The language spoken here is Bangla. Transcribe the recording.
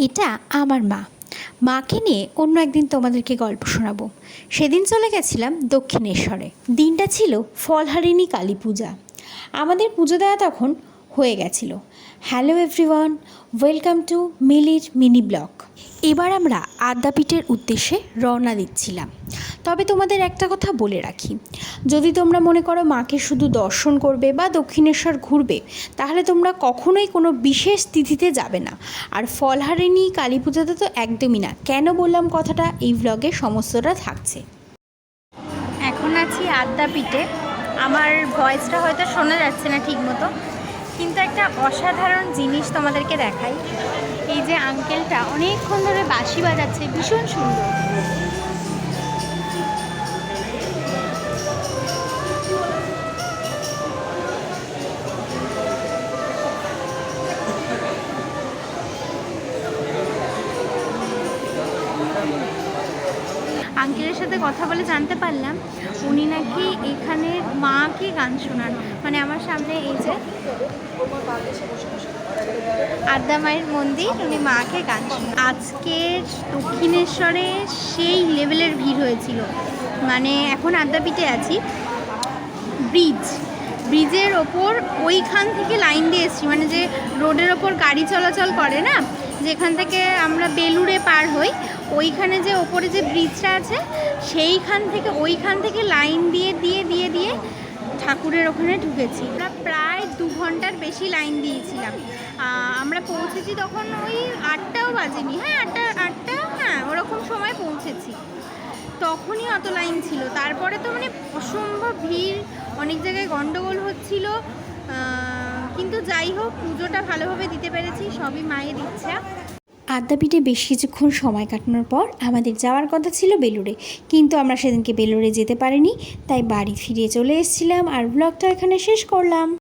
এটা আমার মা। মাকে নিয়ে অন্য একদিন তোমাদেরকে গল্প শোনাবো। সেদিন চলে গেছিলাম দক্ষিণেশ্বরে। দিনটা ছিল ফলহারিণী কালী পূজা। আমাদের পুজো দেওয়া তখন হয়ে গেছিল। হ্যালো এভরিওয়ান, ওয়েলকাম টু মিলির মিনি ব্লগ। এবার আমরা আদ্যাপীঠের উদ্দেশ্যে রওনা দিচ্ছিলাম। তবে তোমাদের একটা কথা বলে রাখি, যদি তোমরা মনে করো মাকে শুধু দর্শন করবে বা দক্ষিণেশ্বর ঘুরবে, তাহলে তোমরা কখনোই কোনো বিশেষ তিথিতে যাবে না। আর ফলহারিণী কালী পূজাতে তো একদমই না। কেন বললাম কথাটা, এই ব্লগে সমস্তটা থাকছে। এখন আছি আদ্যাপীঠে। আমার ভয়েসটা হয়তো শোনা যাচ্ছে না ঠিক মতো, কিন্তু একটা অসাধারণ জিনিস তোমাদেরকে দেখাই। এই যে আঙ্কেলটা অনেকক্ষণ ধরে বাঁশি বাজাচ্ছে, ভীষণ সুন্দর। আঙ্কেলের সাথে কথা বলে জানতে পারলাম উনি নাকি এখানের মাকে গান শোনান। মানে আমার সামনে এই যে আদ্যা মায়ের মন্দির, উনি মাকে গান শোনান। আজকের দক্ষিণেশ্বরে সেই লেভেলের ভিড় হয়েছিল। মানে এখন আদ্যাপীঠে আছি, ব্রিজের ওপর ওইখান থেকে লাইন দিয়ে এসেছি। মানে যে রোডের ওপর গাড়ি চলাচল করে না, যেখান থেকে আমরা বেলুড়ে পার হই, ওইখানে যে ওপরে যে ব্রিজটা আছে ওইখান থেকে লাইন দিয়ে দিয়ে দিয়ে দিয়ে ঠাকুরের ওখানে ঢুকেছি। আমরা প্রায় 2 ঘন্টার বেশি লাইন দিয়েছিলাম। আমরা পৌঁছেছি তখন ওই 8টাও বাজেনি। হ্যাঁ, হ্যাঁ ওরকম সময় পৌঁছেছি, তখনই অত লাইন ছিল। তারপরে তো মানে অসম্ভব ভিড়, অনেক জায়গায় গন্ডগোল হচ্ছিল, কিন্তু যাই হোক পুজোটা ভালোভাবে দিতে পেরেছি, সবই মায়ের ইচ্ছা। আদ্যাপীঠে বেশ কিছুক্ষণ সময় কাটানোর পর আমাদের যাওয়ার কথা ছিল বেলুড়ে, কিন্তু আমরা সেদিনকে বেলুড়ে যেতে পারিনি, তাই বাড়ি ফিরে চলে এসেছিলাম আর ব্লগটা এখানে শেষ করলাম।